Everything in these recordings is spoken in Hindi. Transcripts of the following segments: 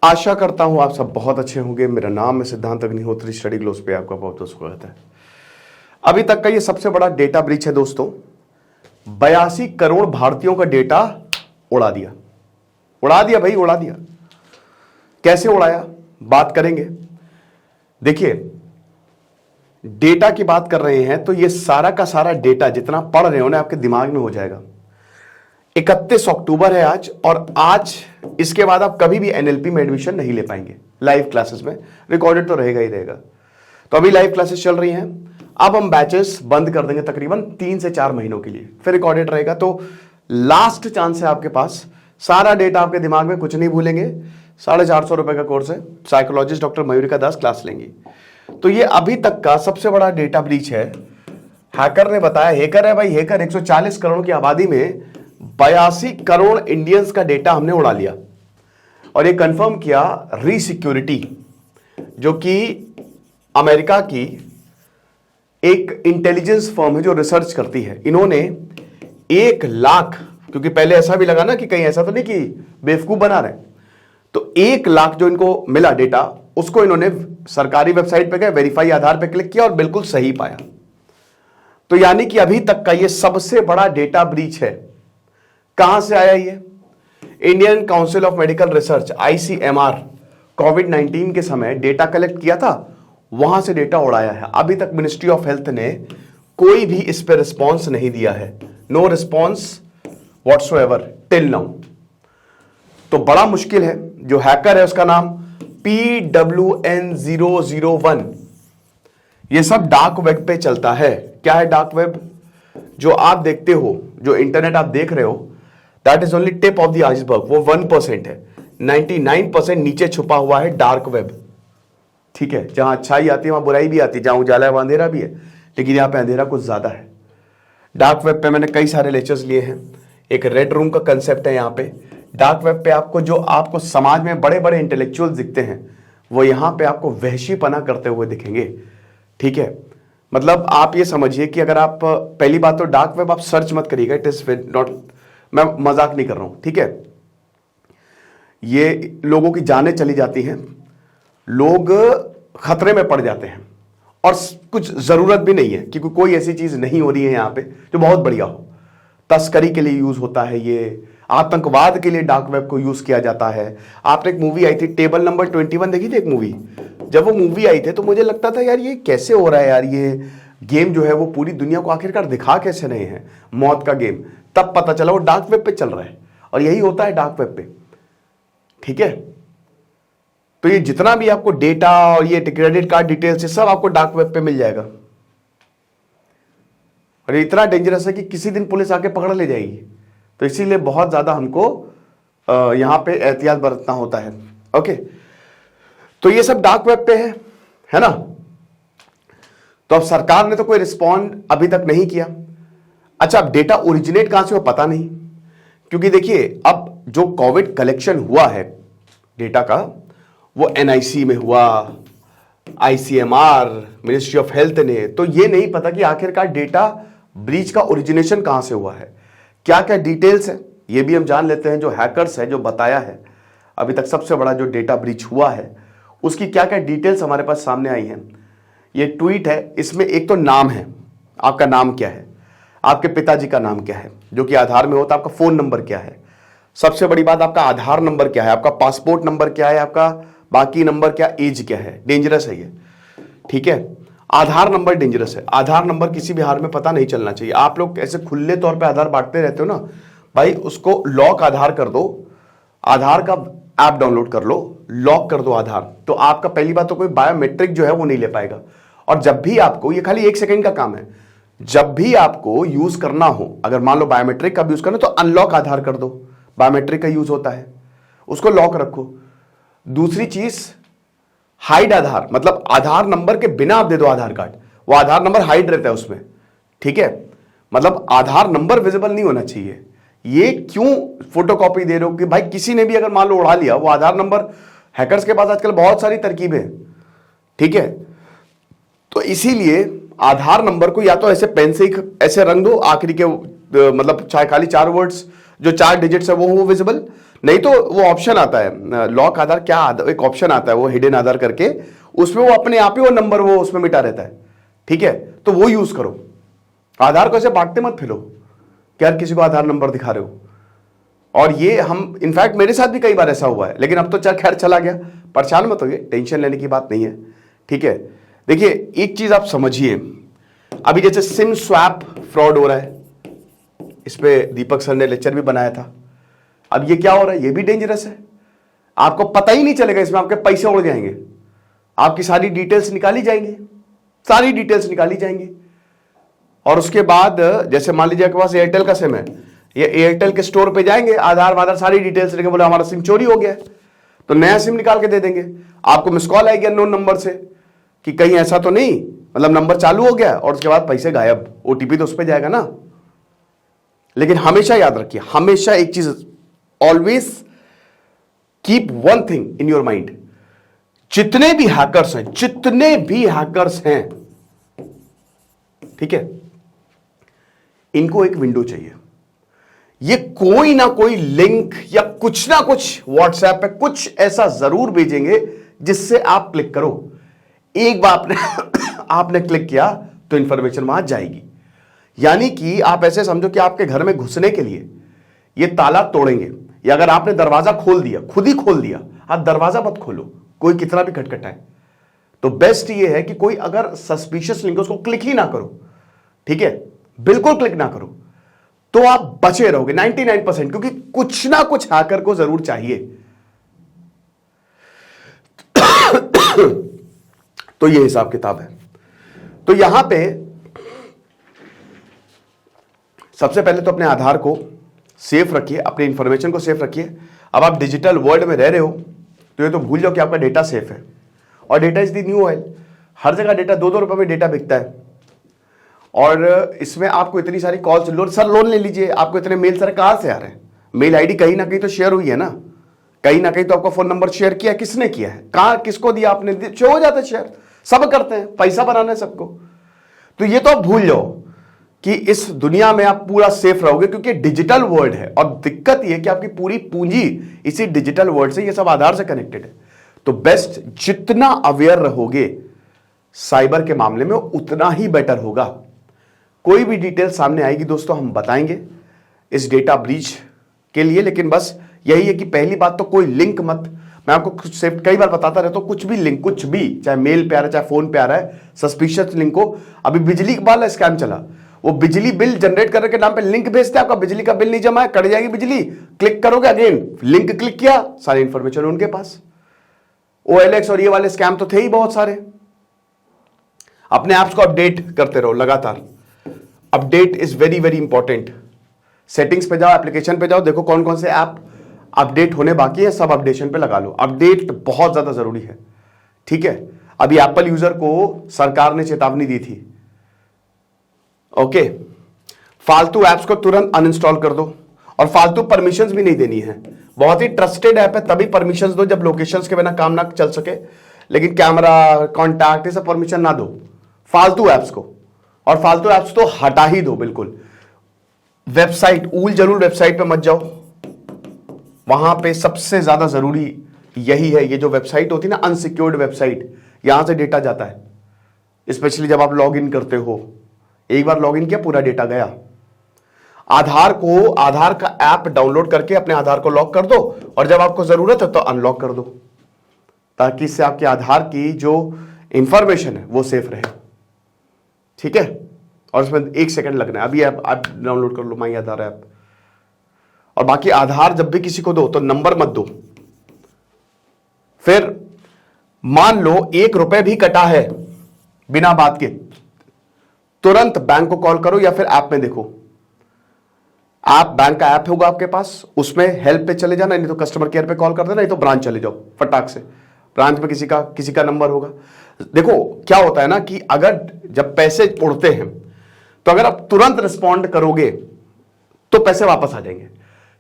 आशा करता हूं आप सब बहुत अच्छे होंगे। मेरा नाम है सिद्धांत अग्निहोत्री। स्टडी ग्लोस पे आपका बहुत बहुत स्वागत है। अभी तक का ये सबसे बड़ा डेटा ब्रीच है दोस्तों। 82 करोड़ भारतीयों का डेटा उड़ा दिया। उड़ा दिया भाई, उड़ा दिया। कैसे उड़ाया बात करेंगे। देखिए, डेटा की बात कर रहे हैं तो ये सारा का सारा डेटा जितना पढ़ रहे हो ना आपके दिमाग में हो जाएगा। 31 अक्टूबर है आज, और आज इसके बाद आप कभी भी एनएलपी में एडमिशन नहीं ले पाएंगे लाइव क्लासेस में। रिकॉर्डेड तो रहेगा ही रहेगा। तो अभी लाइव क्लासेस चल रही हैं। अब हम बैचेस बंद कर देंगे तकरीबन 3 से 4 महीनों के लिए, फिर रिकॉर्डेड रहेगा। तो लास्ट चांस है आपके पास। सारा डेटा आपके दिमाग में, कुछ नहीं भूलेंगे। 450 रुपए का कोर्स है। साइकोलॉजिस्ट डॉक्टर मयूरिका दास क्लास लेंगी। तो ये अभी तक का सबसे बड़ा डेटा ब्रीच है। हैकर ने बताया, हैकर है भाई, हैकर 140 करोड़ की आबादी में 82 करोड़ इंडियंस का डेटा हमने उड़ा लिया। और ये कंफर्म किया रीसिक्योरिटी, जो कि अमेरिका की एक इंटेलिजेंस फर्म है जो रिसर्च करती है। इन्होंने 1 लाख, क्योंकि पहले ऐसा भी लगा ना कि कहीं ऐसा तो नहीं कि बेवकूफ बना रहे, तो 1 लाख जो इनको मिला डेटा, उसको इन्होंने सरकारी वेबसाइट पे गए, वेरीफाई आधार पे क्लिक किया और बिल्कुल सही पाया। तो यानी कि अभी तक का ये सबसे बड़ा डेटा ब्रीच है। कहां से आया ये? Indian council of medical research ICMR कोविड-19 के समय डेटा कलेक्ट किया था, वहां से डेटा उड़ाया है। अभी तक मिनिस्ट्री ऑफ हेल्थ ने कोई भी इस पर रिस्पॉन्स नहीं दिया है। No response whatsoever till now. तो बड़ा मुश्किल है। जो हैकर है उसका नाम PWN001। ये सब डार्क वेब पे चलता है। क्या है डार्क वेब? जो आप देखते हो, जो इंटरनेट आप देख रहे हो, that is only tip of the iceberg. वो 1% है। 99% नीचे छुपा हुआ है डार्क वेब। ठीक है, जहां अच्छाई आती है वहां बुराई भी आती है, जहां उजाला है वहां अंधेरा भी है, लेकिन यहां पे अंधेरा कुछ ज्यादा है। डार्क वेब पे मैंने कई सारे लेक्चर्स लिए हैं। एक रेड रूम का कंसेप्ट है यहाँ पे। डार्क वेब पे आपको जो आपको समाज में बड़े बड़े इंटेलेक्चुअल्स दिखते हैं, वो यहाँ पे आपको वहशीपना करते हुए दिखेंगे। ठीक है, मतलब आप ये समझिए कि अगर आप, पहली बात तो डार्क वेब आप सर्च मत करिएगा। इट इज नॉट, मैं मजाक नहीं कर रहा हूं। ठीक है, ये लोगों की जानें चली जाती हैं, लोग खतरे में पड़ जाते हैं, और कुछ जरूरत भी नहीं है, क्योंकि कोई ऐसी चीज नहीं हो रही है यहां पे जो बहुत बढ़िया हो। तस्करी के लिए यूज होता है, ये आतंकवाद के लिए डार्क वेब को यूज किया जाता है। आपने एक मूवी आई थी टेबल नंबर 21, देखी थी एक मूवी? जब वो मूवी आई थी तो मुझे लगता था यार ये कैसे हो रहा है यार, ये गेम जो है वो पूरी दुनिया को आखिरकार दिखा कैसे रहे हैं, मौत का गेम। तब पता चला वो डार्क वेब पे चल रहा है, और यही होता है डार्क वेब पे। ठीक है, तो ये जितना भी आपको डेटा और ये क्रेडिट कार्ड डिटेल्स है, सब आपको डार्क वेब पे मिल जाएगा। और ये इतना डेंजरस है कि किसी दिन पुलिस आके पकड़ ले जाएगी। तो इसीलिए बहुत ज्यादा हमको यहां पे एहतियात बरतना होता है। ओके, तो ये सब डार्क वेब पे है ना। तो अब सरकार ने तो कोई रिस्पॉन्ड अभी तक नहीं किया। अच्छा, अब डेटा ओरिजिनेट कहां से हो पता नहीं, क्योंकि देखिए अब जो कोविड कलेक्शन हुआ है डेटा का, वो NIC में हुआ, ICMR, मिनिस्ट्री ऑफ हेल्थ ने। तो ये नहीं पता कि आखिरकार डेटा ब्रीच का ओरिजिनेशन कहां से हुआ है, क्या क्या डिटेल्स है, ये भी हम जान लेते हैं। जो हैकर्स है, जो बताया है अभी तक सबसे बड़ा जो डेटा ब्रीच हुआ है, उसकी क्या क्या डिटेल्स हमारे पास सामने आई हैं। ये ट्वीट है, इसमें एक तो नाम है, आपका नाम क्या है, आपके पिताजी का नाम क्या है, जो कि आधार में होता है, आपका फोन नंबर क्या है, सबसे बड़ी बात आपका आधार नंबर क्या है, आपका पासपोर्ट नंबर क्या है, आपका बाकी नंबर क्या, एज क्या है। डेंजरस है ये। ठीक है, आधार नंबर डेंजरस है। आधार नंबर किसी भी हाल में पता नहीं चलना चाहिए। आप लोग ऐसे खुले तौर पे आधार बांटते रहते हो ना भाई, उसको लॉक आधार कर दो। आधार का ऐप डाउनलोड कर लो, लॉक कर दो आधार। तो आपका पहली बात तो कोई बायोमेट्रिक जो है वो नहीं ले पाएगा। और जब भी आपको, ये खाली 1 सेकंड का काम है, जब भी आपको यूज करना हो, अगर मान लो बायोमेट्रिक का यूज करना, तो अनलॉक आधार कर दो। बायोमेट्रिक का यूज होता है, उसको लॉक रखो। दूसरी चीज, हाइड आधार, मतलब आधार नंबर के बिना आप दे दो आधार कार्ड, वो आधार नंबर हाइड रहता है उसमें। ठीक है, मतलब आधार नंबर विजिबल नहीं होना चाहिए। ये क्यों फोटोकॉपी दे रहे हो कि भाई किसी ने भी अगर मान लो उड़ा लिया वो आधार नंबर, हैकर्स के पास आजकल बहुत सारी तरकीबें। ठीक है, तो इसीलिए आधार नंबर को या तो ऐसे पेन से ही ऐसे रंग दो, आखिरी के मतलब चाहे खाली 4 वर्ड्स जो 4 डिजिट्स है वो विजिबल, नहीं तो वो ऑप्शन आता है लॉक आधार, क्या एक ऑप्शन आता है वो हिडन आधार करके, उसमें वो अपने आप ही वो नंबर वो उसमें मिटा रहता है। ठीक है, तो वो यूज करो। आधार को ऐसे बांटते मत फिरो कि यार किसी को आधार नंबर दिखा रहे हो। और ये हम इनफैक्ट मेरे साथ भी कई बार ऐसा हुआ है, लेकिन अब तो खैर चला गया। परेशान मत होइए, टेंशन लेने की बात नहीं है। ठीक है, देखिए एक चीज आप समझिए, अभी जैसे सिम स्वैप फ्रॉड हो रहा है, इस पे दीपक सर ने लेक्चर भी बनाया था। अब ये क्या हो रहा है, ये भी डेंजरस है, आपको पता ही नहीं चलेगा, इसमें आपके पैसे उड़ जाएंगे, आपकी सारी डिटेल्स निकाली जाएंगी, सारी डिटेल्स निकाली जाएंगी। और उसके बाद जैसे मान लीजिए आपके पास एयरटेल का सिम है, ये एयरटेल के स्टोर पे जाएंगे, आधार वाधार सारी डिटेल्स लेके बोले हमारा सिम चोरी हो गया है, तो नया सिम निकाल के दे देंगे। आपको मिस कॉल आएगी अननोन नंबर से कि कहीं ऐसा तो नहीं, मतलब नंबर चालू हो गया और उसके बाद पैसे गायब, ओटीपी तो उस पर जाएगा ना। लेकिन हमेशा याद रखिए, हमेशा एक चीज, always keep one thing in your mind, जितने भी हैकर्स हैं, ठीक है, इनको एक विंडो चाहिए। ये कोई ना कोई लिंक या कुछ ना कुछ व्हाट्सएप पे कुछ ऐसा जरूर भेजेंगे जिससे आप क्लिक करो। एक बार आपने क्लिक किया तो इंफॉर्मेशन वहां जाएगी। यानी कि आप ऐसे समझो कि आपके घर में घुसने के लिए ये ताला तोड़ेंगे, या अगर आपने दरवाजा खोल दिया, खुद ही खोल दिया, आप दरवाजा मत खोलो, कोई कितना भी खटखटाए। तो बेस्ट ये है कि कोई अगर सस्पिशियस लिंक है उसको क्लिक ही ना करो। ठीक है, बिल्कुल क्लिक ना करो, तो आप बचे रहोगे 99%, क्योंकि कुछ ना कुछ हैकर को जरूर चाहिए। तो ये हिसाब किताब है। तो यहां पे सबसे पहले तो अपने आधार को सेफ रखिए, अपनी इंफॉर्मेशन को सेफ रखिए। अब आप डिजिटल वर्ल्ड में रह रहे हो तो ये तो भूल जाओ कि आपका डेटा सेफ है। और data is the new oil, हर जगह डेटा 2-2 रुपए में डेटा बिकता है। और इसमें आपको इतनी सारी कॉल्स, सर लोन ले लीजिए, आपको इतने मेल सर कहां से आ रहे हैं? मेल आईडी कहीं ना कहीं तो शेयर हुई है ना, कहीं ना कहीं तो आपका फोन नंबर शेयर किया, किसने किया है, कहां किसको दिया आपने, हो जाता है शेयर, सब करते हैं, पैसा बनाना है सबको। तो ये तो आप भूल जाओ कि इस दुनिया में आप पूरा सेफ रहोगे, क्योंकि डिजिटल वर्ल्ड है। और दिक्कत ये कि आपकी पूरी पूंजी इसी डिजिटल वर्ल्ड से, ये सब आधार से कनेक्टेड है। तो बेस्ट, जितना अवेयर रहोगे साइबर के मामले में उतना ही बेटर होगा। कोई भी डिटेल सामने आएगी दोस्तों हम बताएंगे इस डेटा ब्रीच के लिए, लेकिन बस यही है कि पहली बात तो कोई लिंक मत, मैं आपको कई बार बताता रहता हूं, कुछ भी लिंक, कुछ भी, चाहे मेल पे आ रहा है चाहे फोन पे आ रहा है, सस्पिशियस लिंक को। अभी बिजली वाला स्कैम चला, वो बिजली बिल जनरेट करने के नाम पे लिंक भेजते हैं, आपका बिजली का बिल नहीं जमा है, कट जाएगी बिजली, क्लिक करोगे, अगेन लिंक क्लिक किया, सारी इंफॉर्मेशन उनके पास। OLX और ये वाले स्कैम तो थे ही बहुत सारे। अपने ऐप्स को अपडेट करते रहो लगातार, update is very very important. Settings पे जाओ, एप्लीकेशन पे जाओ, देखो कौन कौन से ऐप अपडेट होने बाकी है, सब अपडेशन पे लगा लो। अपडेट बहुत ज्यादा जरूरी है। ठीक है, अभी एप्पल यूजर को सरकार ने चेतावनी दी थी, ओके, फालतू ऐप्स को तुरंत अनइंस्टॉल कर दो, और फालतू परमिशंस भी नहीं देनी है। बहुत ही ट्रस्टेड ऐप है तभी परमिशंस दो जब लोकेशंस के बिना काम ना चल सके, लेकिन कैमरा, कॉन्टैक्ट, ये सब परमिशन ना दो फालतू ऐप्स को। और फालतू ऐप्स तो हटा ही दो बिल्कुल। वेबसाइट, ऊल जरूर वेबसाइट पे मत जाओ, वहां पे सबसे ज्यादा जरूरी यही है। ये जो वेबसाइट होती है ना, अनसिक्योर्ड वेबसाइट, यहां से डेटा जाता है, स्पेशली जब आप लॉग इन करते हो। एक बार लॉग इन किया, पूरा डेटा गया। आधार का ऐप डाउनलोड करके अपने आधार को लॉक कर दो, और जब आपको जरूरत है तो अनलॉक कर दो, ताकि इससे आपके आधार की जो इंफॉर्मेशन है वो सेफ रहे। ठीक है, और इसमें 1 सेकंड लगना है। अभी आप डाउनलोड कर लो माई आधार ऐप। और बाकी आधार जब भी किसी को दो तो नंबर मत दो। फिर मान लो 1 रुपए भी कटा है बिना बात के, तुरंत बैंक को कॉल करो या फिर ऐप में देखो। आप बैंक का ऐप होगा आपके पास, उसमें हेल्प पे चले जाना, नहीं तो कस्टमर केयर पे कॉल कर देना, नहीं तो ब्रांच चले जाओ फटाक से, ब्रांच में किसी का नंबर होगा। देखो क्या होता है ना कि अगर जब पैसे उड़ते हैं तो अगर आप तुरंत रिस्पॉन्ड करोगे तो पैसे वापस आ जाएंगे।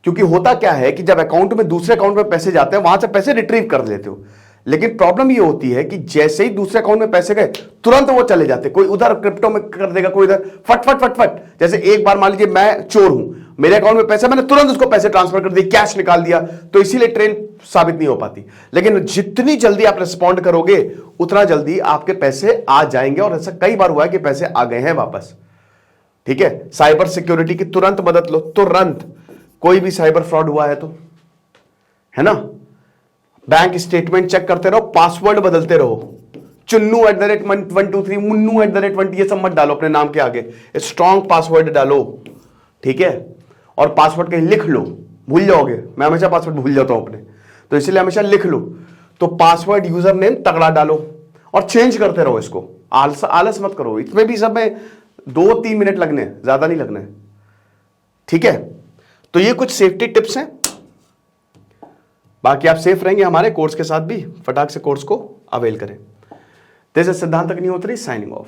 क्योंकि होता क्या है कि जब अकाउंट में दूसरे अकाउंट में पैसे जाते हैं वहां से पैसे रिट्रीव कर लेते हो, लेकिन प्रॉब्लम ये होती है कि जैसे ही दूसरे अकाउंट में पैसे गए तुरंत वो चले जाते। कोई उधर क्रिप्टो में कर देगा, कोई इधर, फट फट फट फट। जैसे एक बार मान लीजिए मैं चोर हूं, मेरे अकाउंट में पैसे, मैंने तुरंत उसको पैसे ट्रांसफर कर दिए, कैश निकाल दिया, तो इसीलिए ट्रेन साबित नहीं हो पाती। लेकिन जितनी जल्दी आप रिस्पॉन्ड करोगे उतना जल्दी आपके पैसे आ जाएंगे, और ऐसा कई बार हुआ है कि पैसे आ गए हैं वापस। ठीक है, साइबर सिक्योरिटी की तुरंत मदद लो, तुरंत। कोई भी साइबर फ्रॉड हुआ है तो, है ना, बैंक स्टेटमेंट चेक करते रहो, पासवर्ड बदलते रहो। चुन्नू@123, मुन्नू@1, ये सब मत डालो अपने नाम के आगे, स्ट्रॉन्ग पासवर्ड डालो। ठीक है, और पासवर्ड कहीं लिख लो, भूल जाओगे। मैं हमेशा पासवर्ड भूल जाता हूं अपने, तो इसलिए हमेशा लिख लो। तो पासवर्ड यूजर नेम तगड़ा डालो और चेंज करते रहो इसको। आलस मत करो, इसमें भी सब में 2-3 मिनट लगने, ज्यादा नहीं लगने। ठीक है, तो ये कुछ सेफ्टी टिप्स हैं। बाकी आप सेफ रहेंगे हमारे कोर्स के साथ भी, फटाक से कोर्स को अवेल करें। दिस इज सिद्धांत अग्निहोत्री साइनिंग ऑफ।